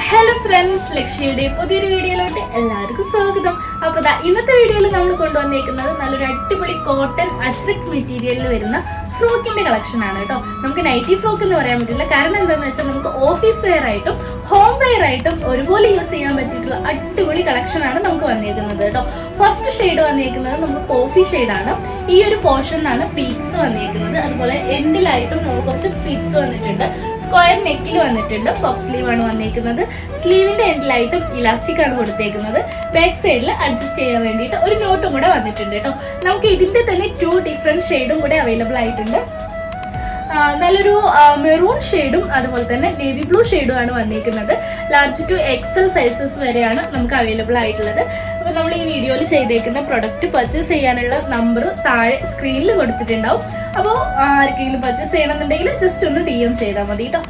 Hello friends, ലക്ഷ്യയുടെ പുതിയൊരു വീഡിയോയിലോട്ട് എല്ലാവർക്കും സ്വാഗതം. അപ്പോൾ ഇന്നത്തെ വീഡിയോയിൽ നമ്മൾ കൊണ്ടുവന്നേക്കുന്നത് നല്ലൊരു അടിപൊളി കോട്ടൺ അജ്രക് മെറ്റീരിയലിൽ വരുന്ന ഫ്രോക്കിന്റെ കളക്ഷൻ ആണ് കേട്ടോ. നമുക്ക് നൈറ്റി ഫ്രോക്ക് എന്ന് പറയാൻ പറ്റില്ല, കാരണം എന്താണെന്ന് വെച്ചാൽ നമുക്ക് ഓഫീസ് വെയർ ആയിട്ടും ഹോം വെയർ ആയിട്ടും ഒരുപോലെ യൂസ് ചെയ്യാൻ പറ്റിയിട്ടുള്ള അടിപൊളി കളക്ഷൻ ആണ് നമുക്ക് വന്നേക്കുന്നത് കേട്ടോ. ഫസ്റ്റ് ഷെയ്ഡ് വന്നേക്കുന്നത് നമുക്ക് കോഫി ഷെയ്ഡാണ്. ഈ ഒരു പോർഷനിലാണ് പീക്സ് വന്നേക്കുന്നത്. അതുപോലെ എൻഡിലായിട്ടും നമുക്ക് കുറച്ച് പീക്സ് വന്നിട്ടുണ്ട്. സ്ക്വയർ നെക്കിൽ വന്നിട്ടുണ്ട്. പഫ് സ്ലീവ് ആണ് വന്നേക്കുന്നത്. സ്ലീവിന്റെ എൻഡിലായിട്ടും ഇലാസ്റ്റിക് ആണ് കൊടുത്തേക്കുന്നത്. ബാക്ക് സൈഡിൽ അഡ്ജസ്റ്റ് ചെയ്യാൻ വേണ്ടിയിട്ട് ഒരു നോട്ടും കൂടെ വന്നിട്ടുണ്ട് കേട്ടോ. നമുക്ക് ഇതിന്റെ തന്നെ 2 ഡിഫറെന്റ് ഷെയ്ഡും കൂടെ അവൈലബിൾ ആയിട്ടുണ്ട്. നല്ലൊരു മെറൂൺ ഷെയ്ഡും അതുപോലെ തന്നെ നേവി ബ്ലൂ ഷെയ്ഡും ആണ് വന്നിരിക്കുന്നത്. ലാർജ് ടു എക്സൽ സൈസസ് വരെയാണ് നമുക്ക് അവൈലബിൾ ആയിട്ടുള്ളത്. അപ്പോൾ നമ്മൾ ഈ വീഡിയോയിൽ ചെയ്തേക്കുന്ന പ്രൊഡക്റ്റ് പർച്ചേസ് ചെയ്യാനുള്ള നമ്പർ താഴെ സ്ക്രീനിൽ കൊടുത്തിട്ടുണ്ടാവും. അപ്പോൾ ആർക്കെങ്കിലും പർച്ചേസ് ചെയ്യണമെന്നുണ്ടെങ്കിൽ ജസ്റ്റ് ഒന്ന് DM ചെയ്താൽ മതി കേട്ടോ.